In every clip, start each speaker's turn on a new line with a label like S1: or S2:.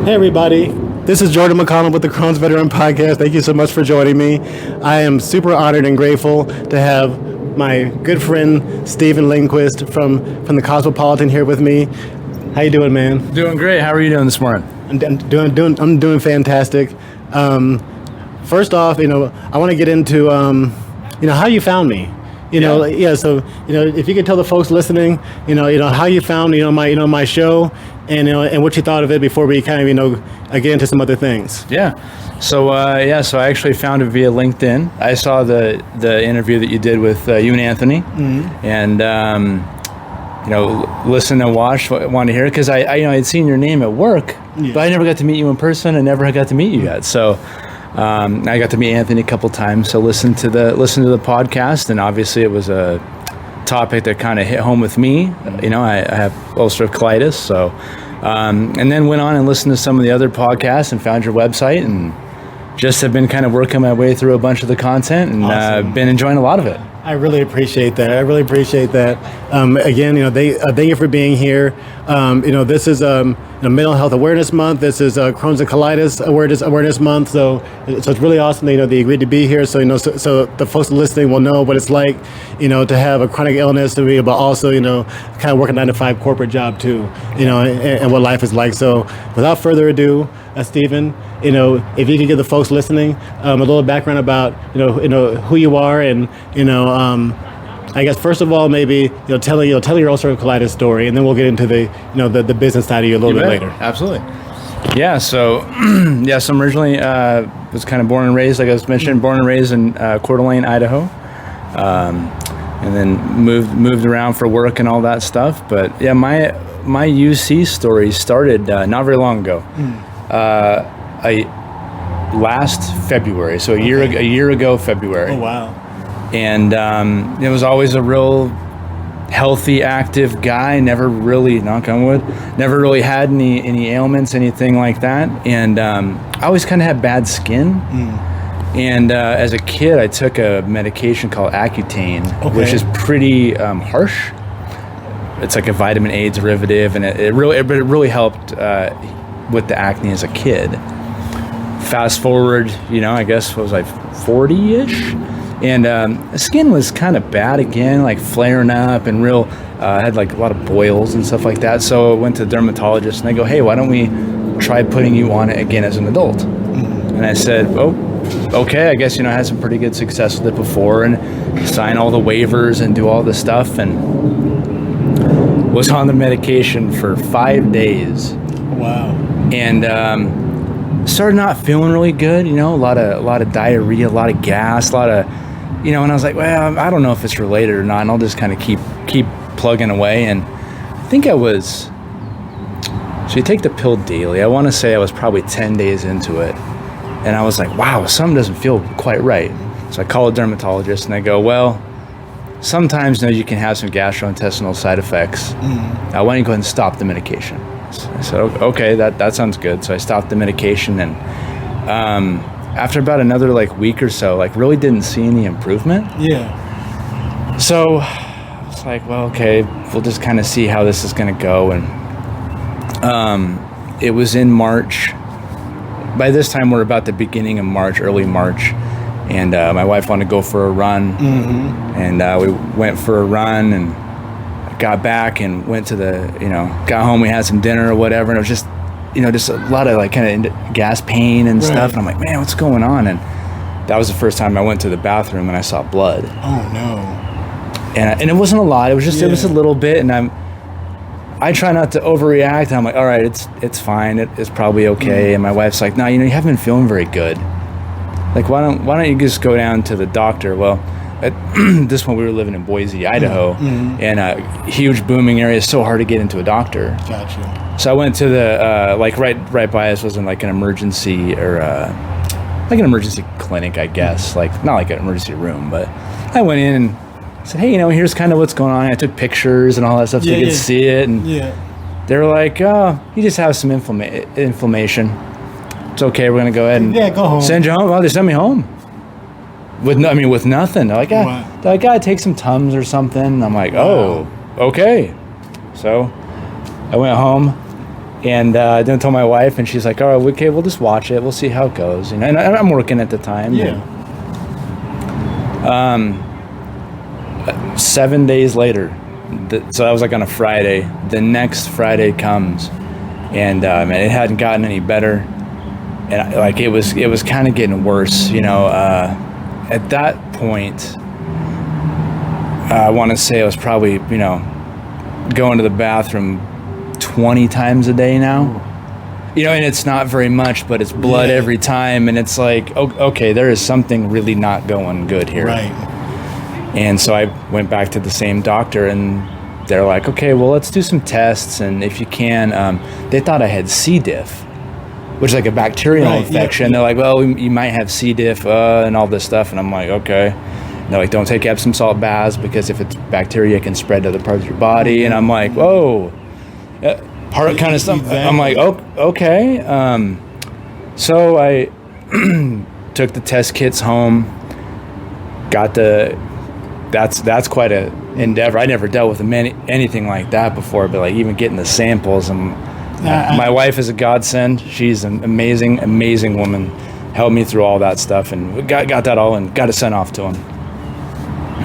S1: Hey everybody, this is Jordan McConnell with the Crohn's Veteran Podcast. Thank you so much for joining me. I am super honored and grateful to have my good friend Steven Lindquist from the Cosmopolitan here with me. How you doing, man?
S2: Doing great. How are you doing this morning?
S1: I'm doing fantastic. First off, I want to get into how you found me. So if you could tell the folks listening, how you found my show, and what you thought of it before we kind of get into some other things.
S2: Yeah. So I actually found it via LinkedIn. I saw the interview that you did with you and Anthony, and listened and watched, wanted to hear it because I had seen your name at work, but I never got to meet you in person. I never got to meet you yet. So I got to meet Anthony a couple times. So listen to the podcast, and obviously it was a topic that kind of hit home with me. I have ulcerative colitis, so and then went on and listened to some of the other podcasts and found your website, and just have been kind of working my way through a bunch of the content, and
S1: awesome.
S2: Been enjoying a lot of it.
S1: I really appreciate that. Again, thank you for being here. This is Mental Health Awareness Month. This is Crohn's and Colitis Awareness Month. So it's really awesome that they agreed to be here. So so the folks listening will know what it's like, to have a chronic illness, but also kind of work a 9-to-5 corporate job too, and what life is like. So without further ado, Steven, if you could give the folks listening a little background about who you are, and I guess first of all maybe telling your ulcerative colitis story, and then we'll get into the business side of you a little bit later.
S2: Absolutely. Yeah. So so I'm originally was kind of born and raised, like I was mentioning, born and raised in Coeur d'Alene, Idaho, and then moved around for work and all that stuff. But yeah, my UC story started not very long ago. Last February, so a year ago February.
S1: Oh wow!
S2: And it was always a real healthy, active guy. Never really, knock on wood, never really had any ailments, anything like that. And I always kind of had bad skin. And as a kid, I took a medication called Accutane, which is pretty harsh. It's like a vitamin A derivative, and it really helped with the acne as a kid. Fast forward, I guess what was I, 40-ish, and the skin was kind of bad again, like flaring up, and I had like a lot of boils and stuff like that. So I went to the dermatologist, and they go, "Hey, why don't we try putting you on it again as an adult?" And I said, "Oh, okay. I guess I had some pretty good success with it before, and sign all the waivers and do all the stuff, and was on the medication for 5 days."
S1: Wow.
S2: And started not feeling really good, a lot of diarrhea, a lot of gas, a lot of, and I was like, well, I don't know if it's related or not, and I'll just kind of keep plugging away. And I think so you take the pill daily. I want to say I was probably 10 days into it, and I was like, wow, something doesn't feel quite right. So I call a dermatologist, and they go, well, sometimes you can have some gastrointestinal side effects. Why don't you go ahead and stop the medication? I said, okay, that sounds good. So I stopped the medication, and after about another week or so, really didn't see any improvement.
S1: Yeah.
S2: So I was like, well, okay, we'll just kind of see how this is going to go. And it was in March. By this time, we're about the beginning of March, early March, and my wife wanted to go for a run, and we went for a run, and got back and went to got home, we had some dinner or whatever, and it was just a lot of kind of gas pain and stuff, and I'm like, man, what's going on? And that was the first time I went to the bathroom and I saw blood.
S1: Oh no.
S2: And it wasn't a lot, it was just it was a little bit, and I try not to overreact, and I'm like, all right, it's fine, it's probably okay. And my wife's like, no, you haven't been feeling very good, why don't you just go down to the doctor? Well, at this point we were living in Boise, Idaho, and a huge booming area. It's so hard to get into a doctor.
S1: Gotcha.
S2: So I went to the right by us was in an emergency or an emergency clinic, I guess, not like an emergency room, but I went in and said, hey, here's kind of what's going on. I took pictures and all that stuff so you could see it, and they were like, oh, you just have some inflammation. It's okay. We're gonna go ahead and
S1: go home.
S2: Send you home. Well, they sent me home with nothing. They're like, gotta take some Tums or something. I'm like, oh, okay. So I went home, And then I told my wife, and she's like, "All right, okay, we'll just watch it. We'll see how it goes." And I'm working at the time.
S1: Yeah.
S2: 7 days later, so that was like on a Friday. The next Friday comes, and man, it hadn't gotten any better, and it was kind of getting worse. At that point, I want to say I was probably going to the bathroom 20 times a day now. And it's not very much, but it's blood every time, and it's like, okay, there is something really not going good here.
S1: Right.
S2: And so I went back to the same doctor, and they're like, okay, well, let's do some tests, and if you can, they thought I had C. diff, which is like a bacterial infection.
S1: Yeah.
S2: They're like, well, you might have C. diff and all this stuff, and I'm like, okay. And they're like, don't take Epsom salt baths, because if it's bacteria, it can spread to other parts of your body. And I'm like, whoa. Heart kind of stuff.
S1: Exactly.
S2: I'm like, oh, okay. So I took the test kits home. That's quite a endeavor. I never dealt with anything like that before, but like even getting the samples. My wife is a godsend. She's an amazing woman. Helped me through all that stuff, and we got that all and got it sent off to him.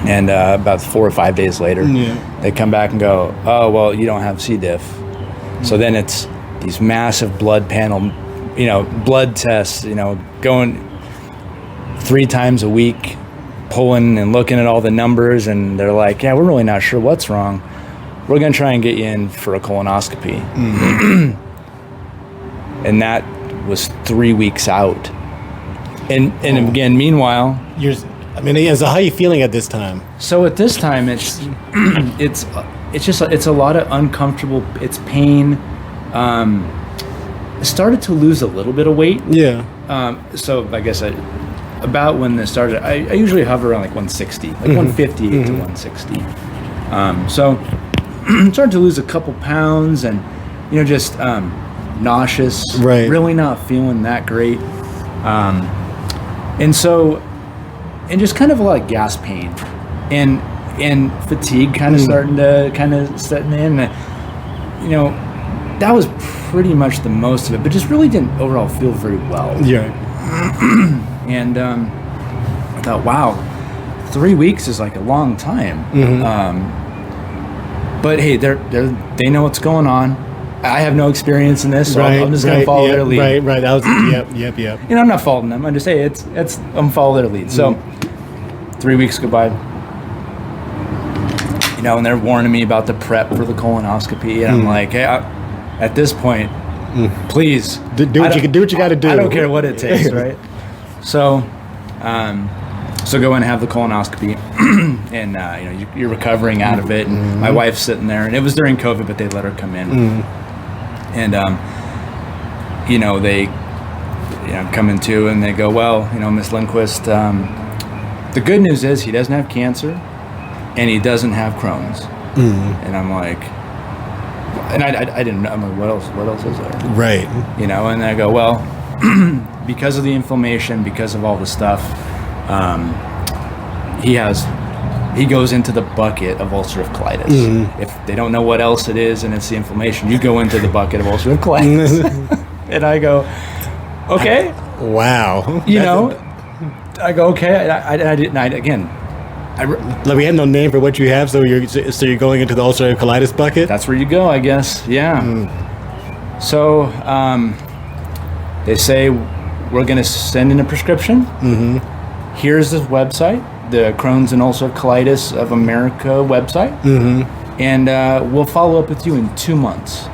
S2: And about 4 or 5 days later, they come back and go, oh, well, you don't have C. diff. So then it's these massive blood panel, blood tests, going 3 times a week, pulling and looking at all the numbers, and they're like, yeah, we're really not sure what's wrong. We're going to try and get you in for a colonoscopy. And that was 3 weeks out. And again, meanwhile...
S1: So how are you feeling at this time?
S2: So at this time, it's a lot of uncomfortable. It's pain. I started to lose a little bit of weight.
S1: Yeah.
S2: So I guess about when this started, I usually hover around like 160, like 150 to 160. So started to lose a couple pounds, and just nauseous.
S1: Right.
S2: Really not feeling that great. And just kind of a lot of gas pain, and fatigue kind of setting in. That was pretty much the most of it, but just really didn't overall feel very well.
S1: Yeah.
S2: And I thought, wow, 3 weeks is like a long time. But hey, they know what's going on. I have no experience in this, so I'm just going to follow their lead.
S1: Right. That was yep.
S2: I'm not faulting them. I'm just saying I'm following their lead. So 3 weeks go by. And they're warning me about the prep for the colonoscopy, and I'm like, hey, at this point, please
S1: do what you got to do.
S2: I don't care what it takes, right? So go in and have the colonoscopy, and you're recovering out of it. And my wife's sitting there, and it was during COVID, but they let her come in, and they come in too, and they go, well, Miss Lindquist, the good news is he doesn't have cancer, and he doesn't have Crohn's. And I'm like, and I didn't know. I'm like, what else is there?
S1: Right.
S2: And I go, well, because of the inflammation, because of all the stuff, he goes into the bucket of ulcerative colitis. If they don't know what else it is and it's the inflammation, you go into the bucket of ulcerative colitis. And I go, okay.
S1: Wow.
S2: I go, okay. I didn't.
S1: We had no name for what you have, so you're going into the ulcerative colitis bucket?
S2: That's where you go, I guess. Yeah. So they say, we're going to send in a prescription. Here's the website, the Crohn's and Ulcerative Colitis of America website. And we'll follow up with you in 2 months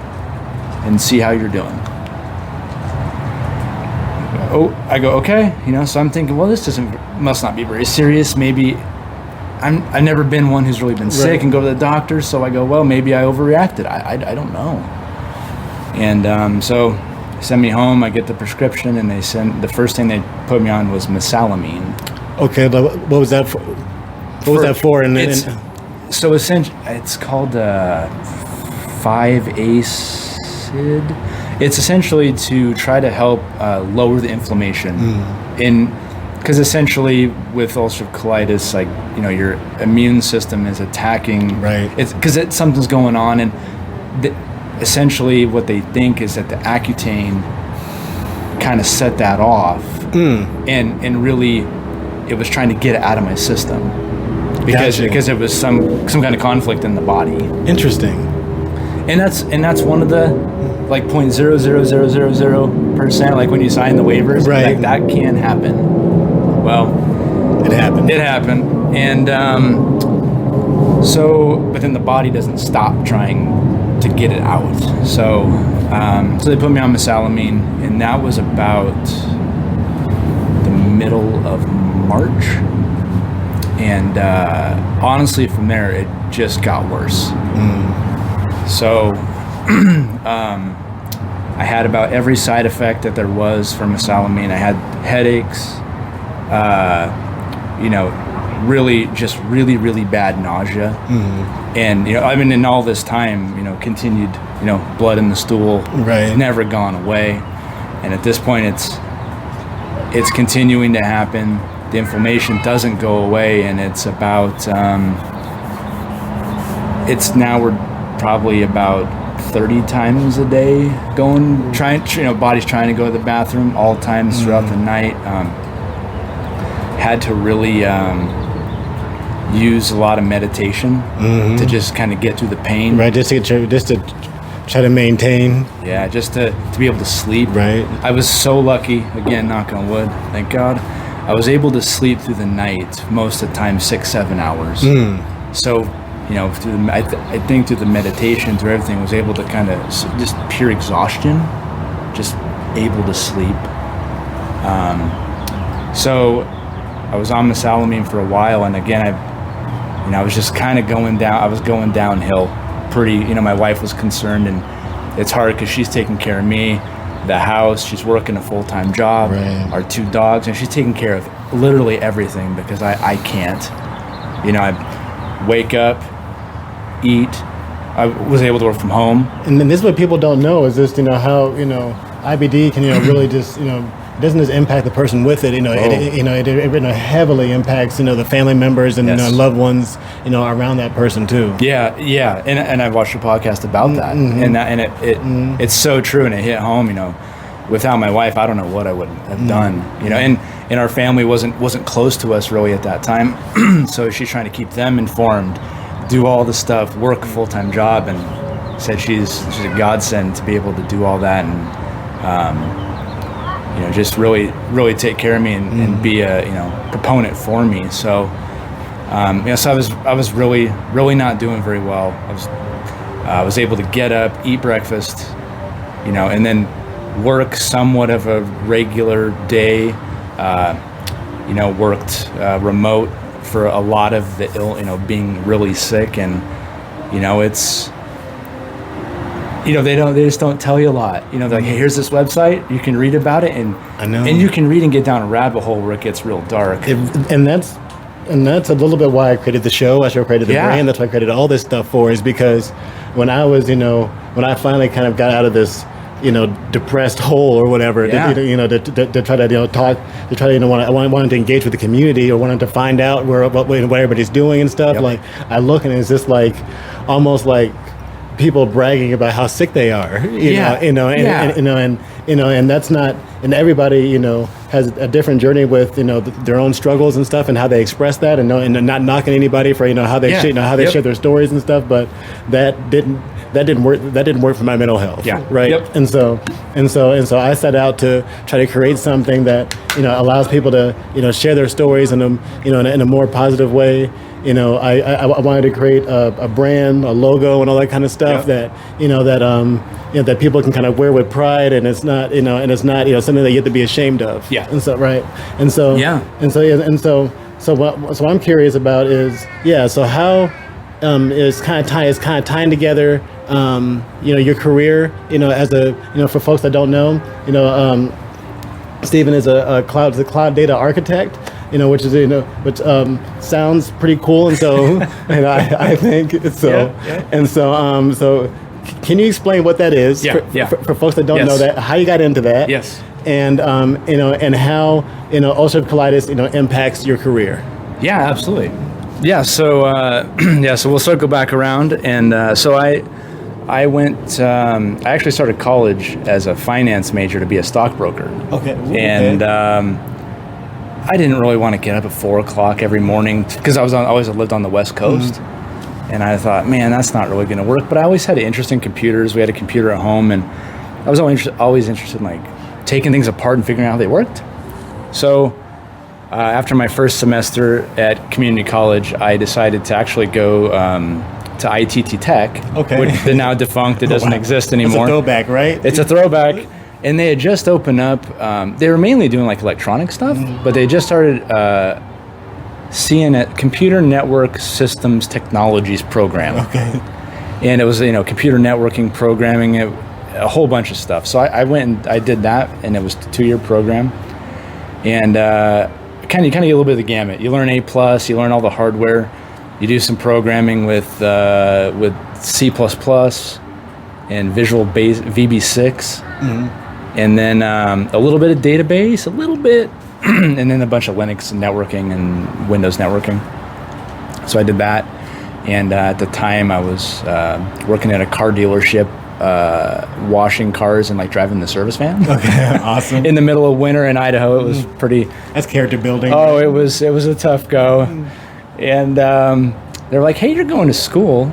S2: and see how you're doing. I go, okay. So I'm thinking, well, this must not be very serious. Maybe I've never been one who's really been sick and go to the doctor. So I go, well, maybe I overreacted. I don't know. And so send me home. I get the prescription, and the first thing they put me on was mesalamine.
S1: Okay, but what was that for? What was that for?
S2: So essentially, it's called 5-acid. It's essentially to try to help lower the inflammation because essentially with ulcerative colitis, your immune system is attacking.
S1: Right.
S2: It's because something's going on, and essentially what they think is that the Accutane kind of set that off, and really it was trying to get it out of my system because it was some kind of conflict in the body.
S1: Interesting.
S2: And that's one of the like 0.00000%, like when you sign the waivers,
S1: right?
S2: Like that can happen. Well,
S1: it happened.
S2: And but then the body doesn't stop trying to get it out. So they put me on mesalamine, and that was about the middle of March. And honestly, from there, it just got worse. So I had about every side effect that there was for mesalamine. I had headaches, really bad nausea. And, in all this time, continued, blood in the stool,
S1: right,
S2: never gone away. And at this point, it's continuing to happen. The inflammation doesn't go away, and it's about, we're probably about 30 times a day body's trying to go to the bathroom all times throughout the night. Had to really use a lot of meditation to just kind of get through the pain.
S1: Right, just to try to maintain.
S2: Yeah, just to be able to sleep.
S1: Right.
S2: I was so lucky, again, knock on wood, thank God, I was able to sleep through the night most of the time, 6-7 hours. So, I think through the meditation, through everything, was able to kind of just pure exhaustion, just able to sleep. So I was on mesalamine for a while, and again, I was just kind of going down. I was going downhill. Pretty, my wife was concerned, and it's hard because she's taking care of me, the house. She's working a full-time job,
S1: right,
S2: our 2 dogs, and she's taking care of literally everything because I can't. I wake up, eat. I was able to work from home.
S1: And then this is what people don't know is just how IBD can really just doesn't just impact the person with it. It heavily impacts the family members and loved ones around that person too.
S2: Yeah, and I watched your podcast about that, and it's so true, and it hit home. Without my wife, I don't know what I would have done. And our family wasn't close to us really at that time, so she's trying to keep them informed, do all the stuff, work a full-time job, and said she's a godsend to be able to do all that, and just really take care of me and be a proponent for me. So so I was really not doing very well. I was able to get up, eat breakfast, and then work somewhat of a regular day. Worked remote for a lot of the being really sick, and it's they just don't tell you a lot. They're like, hey, here's this website, you can read about it, and
S1: I know,
S2: and you can read and get down a rabbit hole where it gets real dark.
S1: And that's a little bit why I created the show. That's why I created the brand. That's why I created all this stuff for, is because when I was when I finally kind of got out of this depressed hole or whatever, to try to talk, to try to I wanted to engage with the community, or wanted to find out what everybody's doing and stuff. Like I look, and it's just like almost like people bragging about how sick they are, and that's not, and everybody has a different journey with their own struggles and stuff, and how they express that, and not knocking anybody for how they share their stories and stuff, but that didn't work for my mental health. Right.
S2: Yep.
S1: And so I set out to try to create something that allows people to share their stories in a more positive way. I wanted to create a brand, a logo, and all that kind of stuff that that people can kind of wear with pride, and it's not something that you have to be ashamed of.
S2: Yeah.
S1: And so what I'm curious about is so how is kind of tying together your career as a for folks that don't know, Steven is a cloud data architect, which is which sounds pretty cool, and so I think so. And so can you explain what that is for folks that don't know that, how you got into that?
S2: Yes.
S1: And and how ulcerative colitis impacts your career?
S2: Yeah, absolutely. Yeah, so so we'll circle back around, and so I actually started college as a finance major to be a stockbroker.
S1: Okay. Ooh,
S2: and I didn't really want to get up at 4 o'clock every morning because I always lived on the West Coast. And I thought, man, that's not really going to work. But I always had an interest in computers. We had a computer at home, and I was always interested in like taking things apart and figuring out how they worked. So after my first semester at community college, I decided to actually go to ITT Tech, which is now defunct. It doesn't exist anymore.
S1: It's a throwback, right?
S2: It's a throwback. And they had just opened up. They were mainly doing like electronic stuff, but they just started CNET, Computer Network Systems Technologies program.
S1: Okay.
S2: And it was, computer networking, programming, a whole bunch of stuff. So I went and I did that, and it was a 2-year program. And you kind of get a little bit of the gamut. You learn A+, you learn all the hardware. You do some programming with C++ and Visual Basic VB6, and then a little bit of database, a little bit, and then a bunch of Linux networking and Windows networking. So I did that, and at the time I was working at a car dealership, washing cars and like driving the service van.
S1: Okay, awesome.
S2: In the middle of winter in Idaho, it was pretty.
S1: That's character building.
S2: Oh, it was a tough go, and they're like, "Hey, you're going to school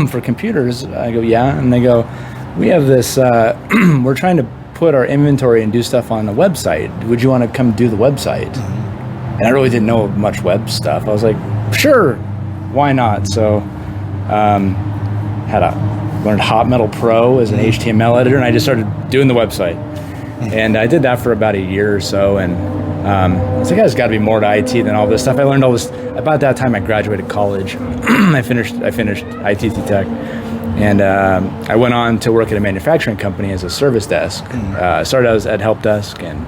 S2: for computers?" I go, "Yeah," and they go, "We have this. We're trying to put our inventory and do stuff on the website. Would you want to come do the website?" And I really didn't know much web stuff. I was like, "Sure, why not?" So, learned Hot Metal Pro as an HTML editor, and I just started doing the website. And I did that for about a year or so, and I was like, there's got to be more to IT than all this stuff. I learned all this about that time. I graduated college. I finished ITT Tech, and I went on to work at a manufacturing company as a service desk. Started out at help desk, and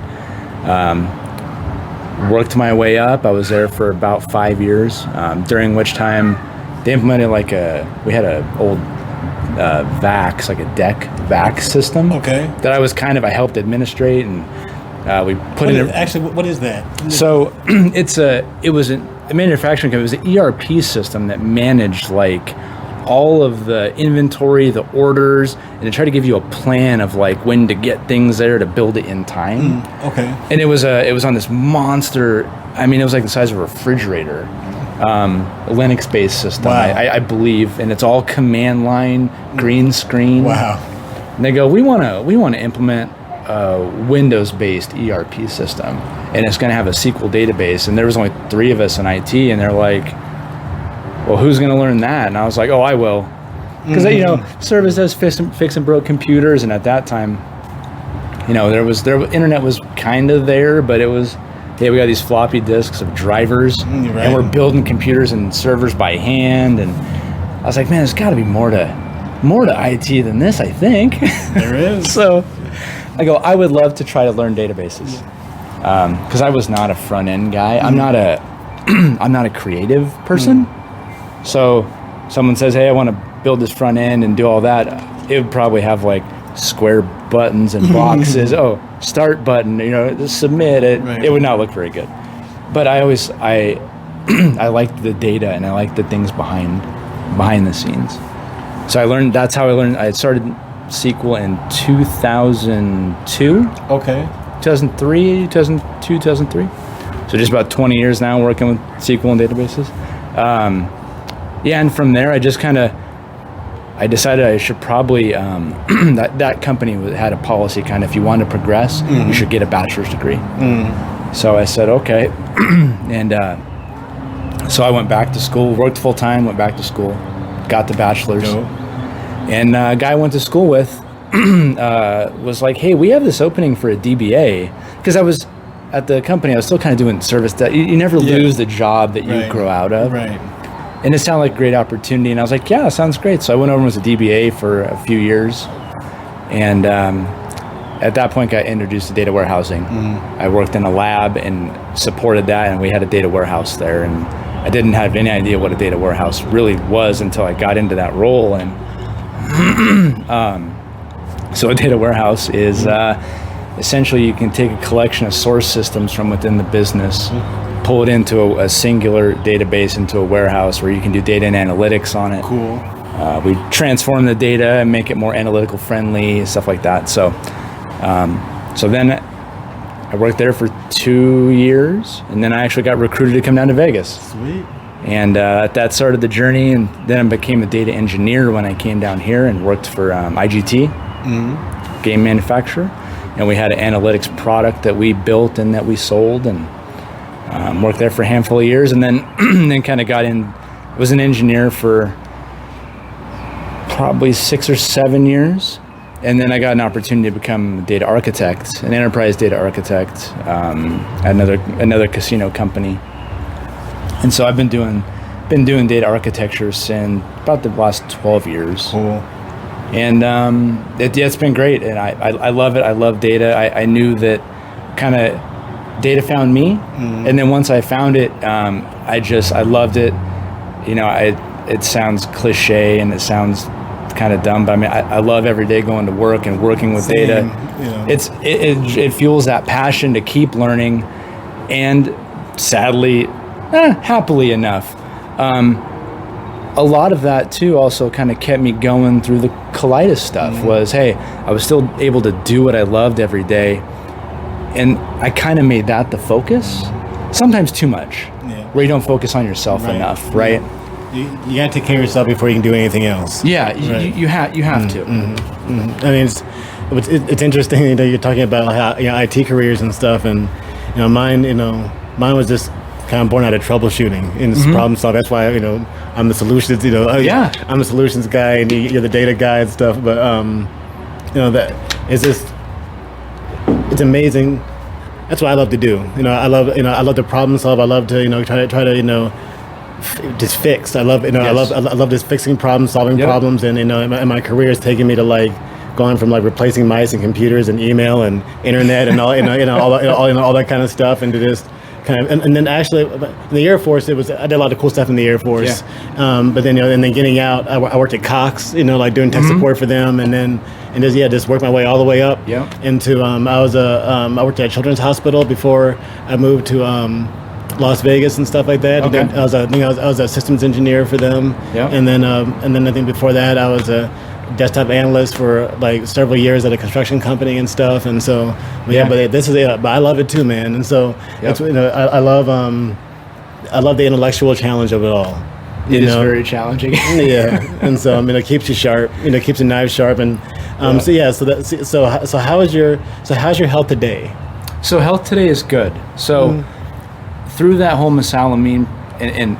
S2: worked my way up. I was there for about 5 years, during which time they implemented we had an old VAX, like a deck VAX system.
S1: Okay.
S2: That I helped administrate, and we put in.
S1: Actually, what is that?
S2: So it was a manufacturing company. It was an ERP system that managed like all of the inventory, the orders, and it tried to give you a plan of like when to get things there to build it in time.
S1: Okay.
S2: And it was on this monster. I mean, it was like the size of a refrigerator. Linux-based system,
S1: wow.
S2: I believe, and it's all command line, green screen.
S1: Wow.
S2: And they go, we want to implement a Windows-based ERP system, and it's going to have a SQL database. And there was only 3 of us in IT, and they're like, well, who's going to learn that? And I was like, oh, I will, because service does fix and broke computers, and at that time, internet was kind of there, but it was. Hey, we got these floppy disks of drivers,
S1: right.
S2: And we're building computers and servers by hand. And I was like, man, there's got to be more to IT than this, I think.
S1: There is.
S2: So I go, I would love to try to learn databases, because I was not a front end guy. I'm not a creative person. So someone says, hey, I want to build this front end and do all that. It would probably have like square buttons and boxes. Start button, submit it.
S1: Right.
S2: It would not look very good. But I liked the data, and I liked the things behind the scenes. So that's how I learned. I started SQL in 2002.
S1: Okay.
S2: 2003, 2002, 2003. So just about 20 years now working with SQL and databases. And from there I decided I should probably, that company had a policy if you wanted to progress, you should get a bachelor's degree. So I said, okay. And so I went back to school, worked full time, went back to school, got the bachelor's.
S1: Cool.
S2: And a guy I went to school with was like, hey, we have this opening for a DBA. Because I was at the company, I was still kind of doing service. You never lose the job that you grow out of.
S1: Right.
S2: And it sounded like a great opportunity, and I was like, yeah, sounds great. So I went over and was a DBA for a few years, and at that point got introduced to data warehousing. I worked in a lab and supported that, and we had a data warehouse there, and I didn't have any idea what a data warehouse really was until I got into that role. And so a data warehouse is essentially you can take a collection of source systems from within the business, pull it into a singular database, into a warehouse where you can do data and analytics on it.
S1: Cool.
S2: we transform the data and make it more analytical friendly, stuff like that. So then I worked there for 2 years, and then I actually got recruited to come down to Vegas.
S1: Sweet.
S2: And that started the journey, and then I became a data engineer when I came down here and worked for IGT, game manufacturer. And we had an analytics product that we built and that we sold, and worked there for a handful of years, and then then kind of got in, was an engineer for probably 6 or 7 years. And then I got an opportunity to become a data architect, an enterprise data architect at another casino company. And so I've been doing data architecture since about the last 12 years.
S1: Cool.
S2: And it's been great, and I love it. I love data. I knew that kind of data found me, and then once I found it, I loved it. You know, it sounds cliche and it sounds kind of dumb, but I mean, I love every day going to work and working with data.
S1: Yeah.
S2: It fuels that passion to keep learning, and sadly, happily enough, a lot of that too also kind of kept me going through the colitis stuff. Was, hey, I was still able to do what I loved every day, and I kind of made that the focus, sometimes too much, where you don't focus on yourself enough, right?
S1: You got to take care of yourself before you can do anything else.
S2: Yeah, you have to.
S1: I mean, it's interesting. You know, you're talking about how, you know, IT careers and stuff, and mine was just kind of born out of troubleshooting and problem solving. That's why I'm the solutions. I'm the solutions guy, and you're the data guy and stuff. But that it's just it's amazing. That's what I love to do. I love to problem solve. I love to try to just fix. I love I love just fixing problems, solving problems, and and my career has taken me to like going from like replacing mice and computers and email and internet and all all that kind of stuff, and to just kind of and then actually in the Air Force I did a lot of cool stuff in the Air Force, but then and then getting out I worked at Cox, like doing tech support for them, and just worked my way all the way up into I worked at a children's hospital before I moved to Las Vegas and stuff like that.
S2: Okay.
S1: I was a systems engineer for them, and then I think before that I was a desktop analyst for like several years at a construction company and stuff. And so, but this is it. But I love it too, man. And so it's, I love the intellectual challenge of it all.
S2: It is very challenging.
S1: And so it keeps you sharp. Keeps your knives sharp. And so how's your health today?
S2: So health today is good. So through that whole mesalamine, and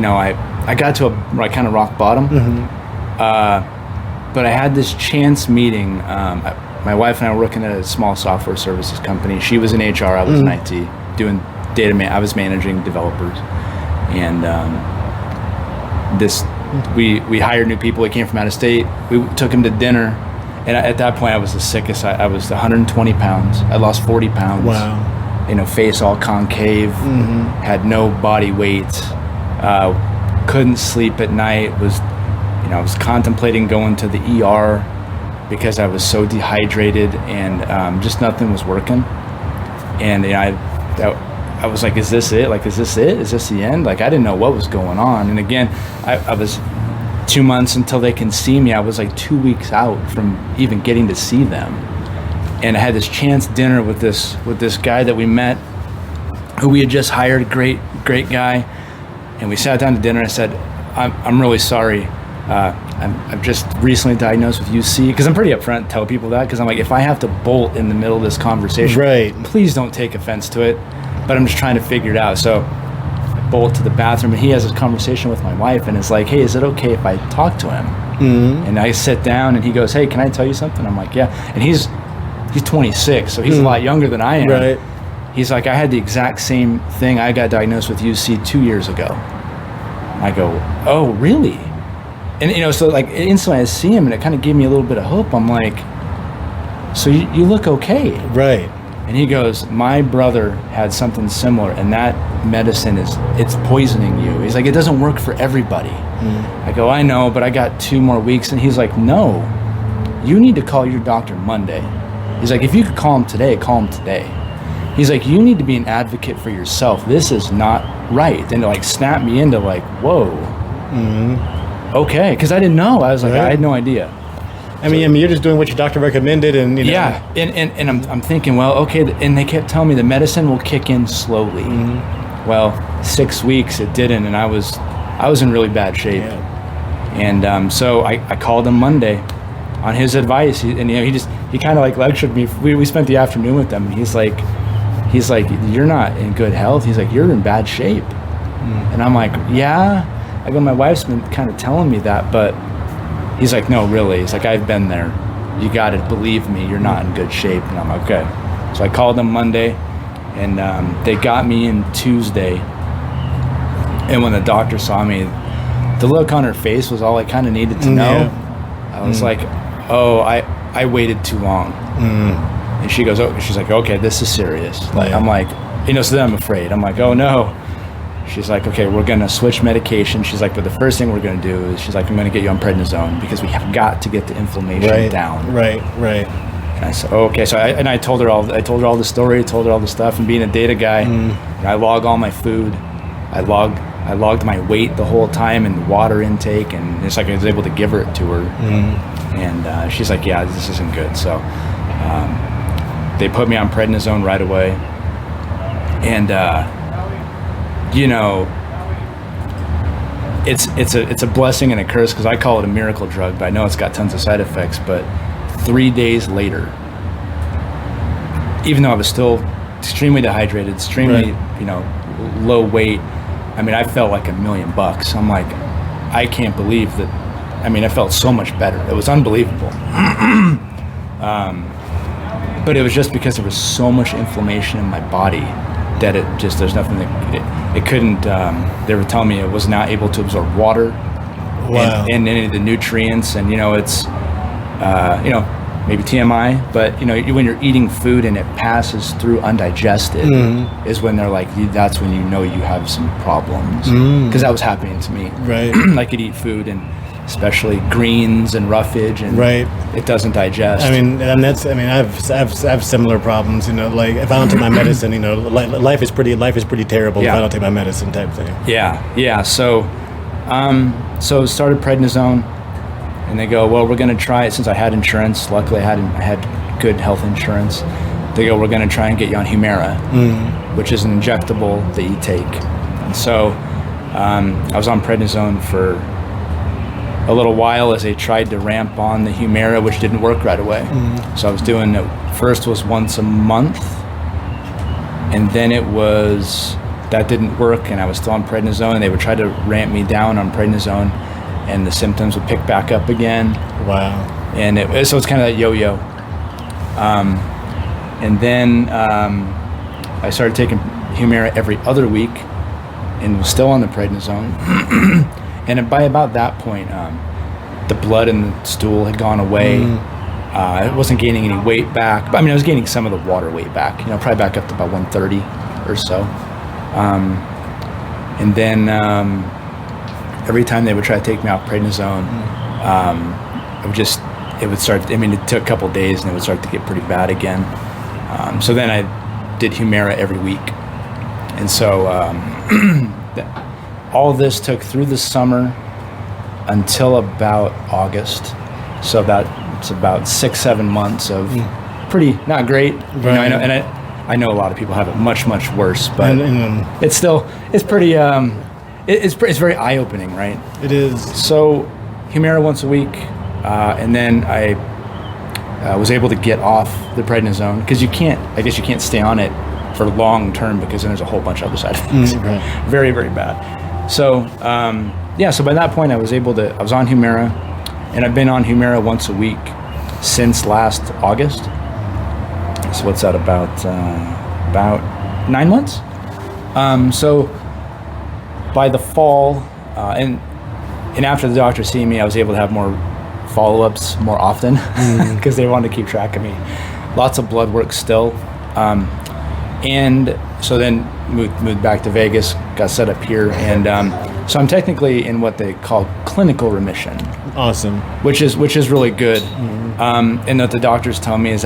S2: I got to a kind of rock bottom. But I had this chance meeting. My wife and I were working at a small software services company. She was in HR, I was in IT, doing data. I was managing developers, and we hired new people. They came from out of state. We took them to dinner, and at that point, I was the sickest. I was 120 pounds. I lost 40 pounds.
S1: Wow.
S2: Face all concave, had no body weight, couldn't sleep at night. I was contemplating going to the ER because I was so dehydrated, and just nothing was working. And I was like, is this it? Like, is this it? Is this the end? Like, I didn't know what was going on. And again, I was 2 months until they can see me. I was like 2 weeks out from even getting to see them. And I had this chance dinner with this guy that we met, who we had just hired, great guy. And we sat down to dinner. I said, I'm really sorry. I'm just recently diagnosed with UC, because I'm pretty upfront, tell people that, because I'm like, if I have to bolt in the middle of this conversation, please don't take offense to it, but I'm just trying to figure it out. So I bolt to the bathroom, and he has this conversation with my wife, and it's like, hey, is it okay if I talk to him? And I sit down, and he goes, hey, can I tell you something? I'm like, yeah. And he's 26, so he's a lot younger than I am. He's like, I had the exact same thing. I got diagnosed with UC 2 years ago. I go, oh, really? And so like instantly I see him, and it kind of gave me a little bit of hope. I'm like, so you look okay,
S1: right?
S2: And he goes, my brother had something similar, and that medicine it's poisoning you. He's like, it doesn't work for everybody. I go, I know, but I got 2 more weeks. And he's like, no, you need to call your doctor Monday. He's like, if you could call him today, call him today. He's like, you need to be an advocate for yourself. This is not right. And to like snap me into like, whoa. okay, because I didn't know. I was like,
S1: Right.
S2: I had no idea.
S1: I mean, you're just doing what your doctor recommended, and you know.
S2: Yeah, and I'm thinking, well, okay, and they kept telling me the medicine will kick in slowly. Well, 6 weeks it didn't, and I was in really bad shape.
S1: Yeah.
S2: And so I called him Monday on his advice, he kind of like lectured me. We spent the afternoon with him, and he's like, you're not in good health. He's like, you're in bad shape. And I'm like, yeah. I go, my wife's been kind of telling me that, but he's like, no, really. He's like, I've been there. You got to believe me. You're not in good shape. And I'm like, okay. So I called them Monday, and they got me in Tuesday. And when the doctor saw me, the look on her face was all I kind of needed to know.
S1: Yeah.
S2: I was like, oh, I waited too long. And she goes, oh, she's like, okay, this is serious. Like,
S1: Yeah.
S2: I'm like, so then I'm afraid. I'm like, oh no. She's like, okay, we're going to switch medication. She's like, but the first thing we're going to do is, she's like, I'm going to get you on prednisone because we have got to get the inflammation down.
S1: Right.
S2: And I said, oh, okay. So I told her all the story, told her all the stuff. And being a data guy, I log all my food. I logged my weight the whole time and water intake. And it's like I was able to give it to her. And she's like, yeah, this isn't good. So they put me on prednisone right away. And, it's a blessing and a curse, because I call it a miracle drug, but I know it's got tons of side effects. But 3 days later, even though I was still extremely dehydrated, extremely, low weight, I mean, I felt like $1 million. I'm like, I can't believe that. I mean, I felt so much better. It was unbelievable. But it was just because there was so much inflammation in my body that there's nothing that it couldn't. They were telling me it was not able to absorb water and any of the nutrients. And it's maybe TMI, but when you're eating food and it passes through undigested, is when they're like, that's when you know you have some problems, because that was happening to me.
S1: Right.
S2: I could eat food, and especially greens and roughage, and it doesn't digest.
S1: I mean, and I have similar problems. Like if I don't take my medicine, life is pretty terrible if I don't take my medicine, type thing.
S2: Yeah. So started prednisone, and they go, well, we're going to try it. Since I had insurance, luckily I had good health insurance. They go, we're going to try and get you on Humira, which is an injectable that you take. And so I was on prednisone for a little while as they tried to ramp on the Humira, which didn't work right away. So I was doing it. First was once a month, and then that didn't work, and I was still on prednisone, and they would try to ramp me down on prednisone, and the symptoms would pick back up again.
S1: Wow.
S2: And so it's kind of that yo-yo. And then I started taking Humira every other week, and was still on the prednisone. And by about that point, the blood in the stool had gone away. I wasn't gaining any weight back. But, I was gaining some of the water weight back, probably back up to about 130 or so. And then every time they would try to take me off prednisone, it took a couple of days, and it would start to get pretty bad again. So then I did Humira every week. And so all of this took through the summer until about August. So it's about 6-7 months of pretty not great.
S1: Right.
S2: I know a lot of people have it much worse, but it's pretty it's very eye opening, right?
S1: It is.
S2: So Humira once a week, and then I was able to get off the prednisone, because you can't stay on it for long term, because then there's a whole bunch of other side effects.
S1: Right.
S2: Very, very bad. So so by that point I was on Humira, and I've been on Humira once a week since last August. So what's that, about 9 months? So by the fall, and after the doctor seeing me, I was able to have more follow-ups more often, because they wanted to keep track of me. Lots of blood work still. And so then moved back to Vegas, got set up here, and so I'm technically in what they call clinical remission.
S1: Awesome.
S2: Which is really good. And what the doctors tell me is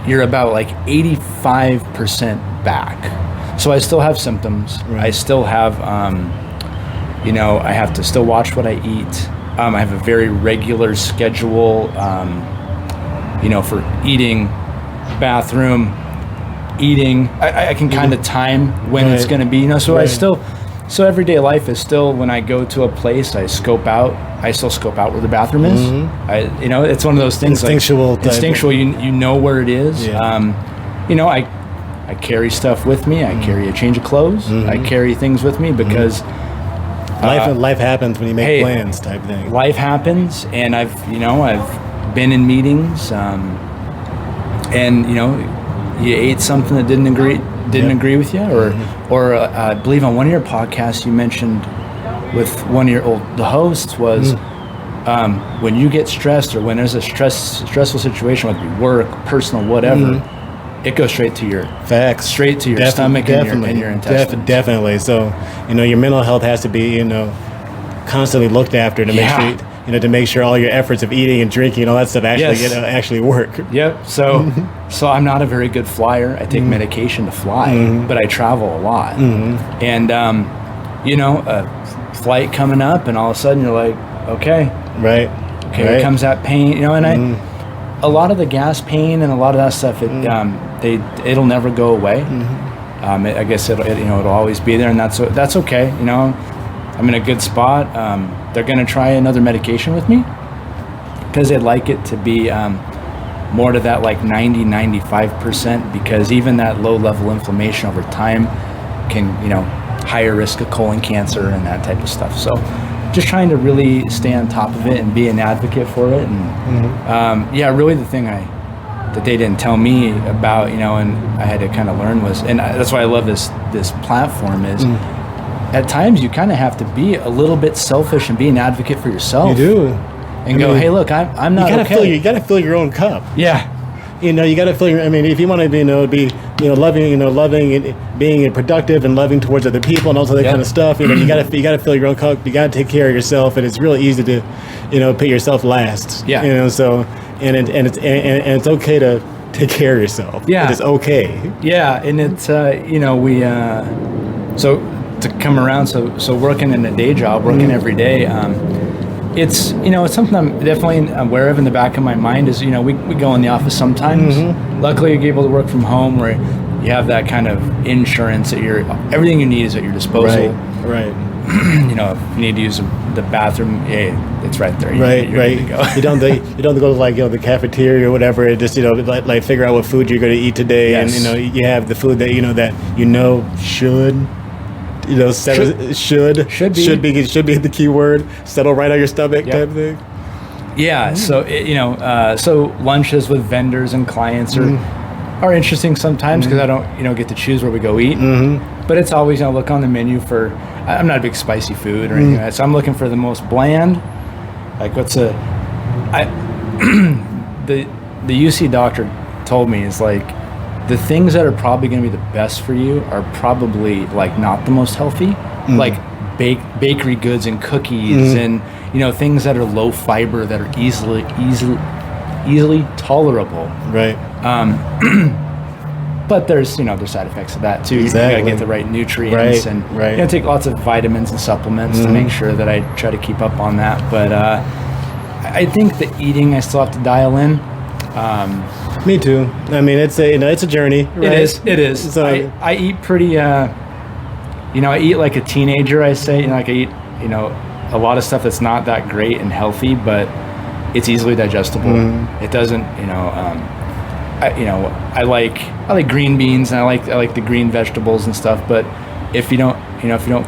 S2: you're about like 85% back. So I still have symptoms. Right. I still have, I have to still watch what I eat. I have a very regular schedule, for eating, bathroom, eating. I can kind of time when it's going to be, so I still, so everyday life is still, when I go to a place, I still scope out where the bathroom is. It's one of those things,
S1: instinctual,
S2: you know where it is. I carry stuff with me. I carry a change of clothes. I carry things with me because
S1: life happens when you make plans, type thing.
S2: Life happens, and I've been in meetings, and you ate something that didn't agree with you, or I believe on one of your podcasts you mentioned with one of the hosts was when you get stressed, or when there's a stressful situation, whether it be work, personal, whatever. It goes straight to your straight to your stomach and your intestines.
S1: Definitely. So, your mental health has to be, constantly looked after to make sure, to make sure all your efforts of eating and drinking and all that stuff actually work.
S2: Yep. So, so I'm not a very good flyer. I take medication to fly, but I travel a lot. And, a flight coming up, and all of a sudden you're like, okay, here comes that pain, and a lot of the gas pain and a lot of that stuff, it'll never go away. I guess it'll always be there, and that's okay. I'm in a good spot. They're going to try another medication with me because they'd like it to be more to that like 90-95%, because even that low level inflammation over time can higher risk of colon cancer and that type of stuff. So just trying to really stay on top of it and be an advocate for it. And really the thing that they didn't tell me about, and I had to kind of learn was, and that's why I love this platform is at times you kind of have to be a little bit selfish and be an advocate for yourself.
S1: You do.
S2: And hey, look, I'm not
S1: you gotta fill your own cup.
S2: Yeah.
S1: You gotta fill if you want to be, loving, loving and being productive and loving towards other people and also that kind of stuff, you gotta fill your own cup. You gotta take care of yourself, and it's really easy to, put yourself last.
S2: Yeah.
S1: So it's okay to take care of yourself.
S2: Yeah.
S1: It's okay.
S2: Yeah, and it's so to come around, so working in a day job, working every day, it's it's something I'm definitely aware of in the back of my mind is we go in the office sometimes. Luckily you're able to work from home where you have that kind of insurance that everything you need is at your disposal.
S1: Right.
S2: If you need to use the bathroom, it's right there. You're
S1: right.
S2: Good to go.
S1: you don't have to go to like the cafeteria or whatever. And just like figure out what food you're going to eat today,
S2: yes.
S1: And you have the food that should be the key word, settle right on your stomach type of thing.
S2: Yeah. So so lunches with vendors and clients are interesting sometimes because I don't get to choose where we go eat. But it's always look on the menu for. I'm not a big spicy food or anything, so I'm looking for the most bland. Like the UC doctor told me is like the things that are probably going to be the best for you are probably like not the most healthy, like bakery goods and cookies and things that are low fiber that are easily tolerable.
S1: Right.
S2: But there's there's side effects of that too.
S1: Exactly.
S2: You gotta get the right nutrients and take lots of vitamins and supplements to make sure that I try to keep up on that. But I think the eating I still have to dial in.
S1: Me too. It's a journey. Right?
S2: It is. So I eat pretty. I eat like a teenager. I say I eat a lot of stuff that's not that great and healthy, but it's easily digestible. It doesn't I like green beans and I like the green vegetables and stuff, but if you don't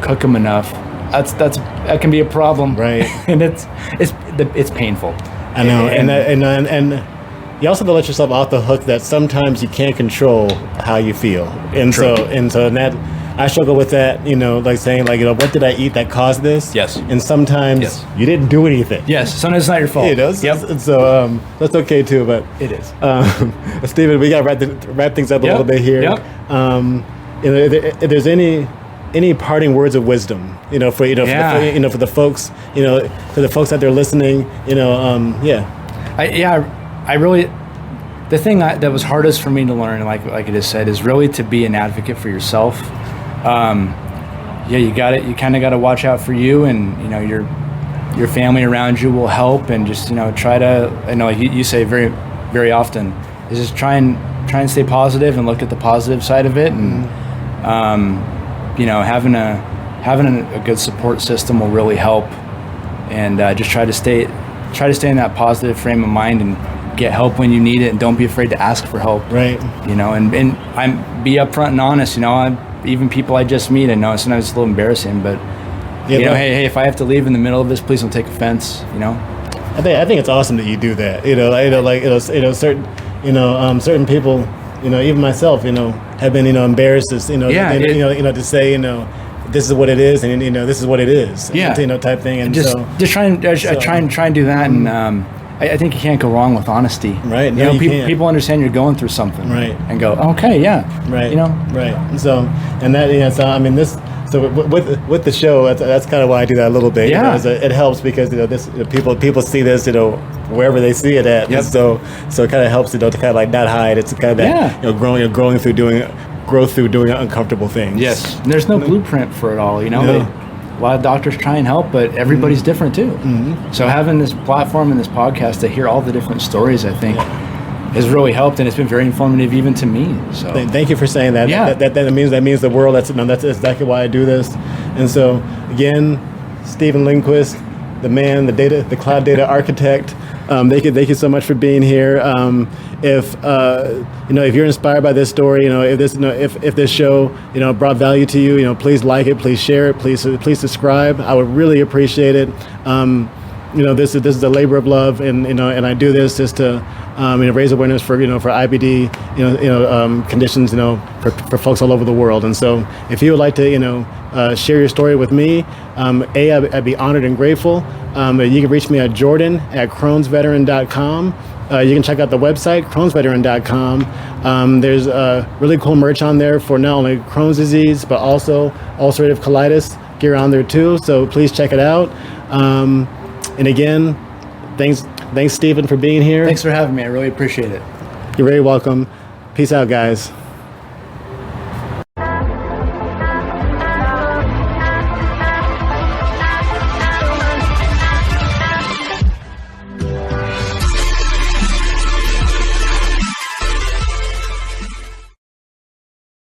S2: cook them enough, that can be a problem,
S1: right?
S2: And it's painful.
S1: I know, and you also have to let yourself off the hook that sometimes you can't control how you feel, and
S2: True.
S1: so that I struggle with that. Like saying what did I eat that caused this?
S2: Yes.
S1: And sometimes you didn't do anything.
S2: Yes. Sometimes it's not your fault.
S1: Yep. So that's okay too, but
S2: it is.
S1: Steven, we got to wrap things up a little bit here.
S2: Yep.
S1: If there's any parting words of wisdom, for the folks, for the folks out there listening,
S2: I really, the thing that was hardest for me to learn, like it is said, is really to be an advocate for yourself. You kind of got to watch out for you and your family around you will help, and just try to, like you say very very often, is just try and stay positive and look at the positive side of it, and having a good support system will really help, and just try to stay in that positive frame of mind and get help when you need it, and don't be afraid to ask for help.
S1: Right.
S2: And I'm be upfront and honest. Even people I just meet, I know sometimes it's a little embarrassing, but hey, if I have to leave in the middle of this, please don't take offense.
S1: I think it's awesome that you do that. Certain people, even myself, have been embarrassed to to say this is what it is, and this is what it is.
S2: Yeah.
S1: Type thing, and
S2: just try and do that, and I think you can't go wrong with honesty.
S1: Right. No, you can't.
S2: People understand you're going through something.
S1: Right.
S2: And go, okay, yeah.
S1: Right.
S2: Right.
S1: So, and that, so with the show, that's kind of why I do that a little bit.
S2: Yeah.
S1: It helps because people see this wherever they see it at.
S2: Yep.
S1: So it kind of helps to kind of like not hide. It's kind of that growing through doing uncomfortable things.
S2: Yes. And there's no blueprint for it all.
S1: No.
S2: A lot of doctors try and help, but everybody's different too.
S1: Mm-hmm.
S2: So having this platform and this podcast to hear all the different stories, I think, has really helped, and it's been very informative even to me. So
S1: thank you for saying that.
S2: Yeah.
S1: That means the world. That's exactly why I do this. And so again, Steven Lindquist, the man, the cloud data architect. Thank you so much for being here. If you're inspired by this story, if this show brought value to you, please like it, please share it, please subscribe. I would really appreciate it. This is a labor of love, and I do this just to raise awareness for IBD conditions for folks all over the world. And so if you would like to share your story with me, I'd be honored and grateful. You can reach me at jordan@crohnsveteran.com. You can check out the website, crohnsveteran.com. There's really cool merch on there for not only Crohn's disease, but also ulcerative colitis gear on there too. So please check it out. And again, thanks Steven for being here.
S2: Thanks for having me. I really appreciate it.
S1: You're very welcome. Peace out, guys.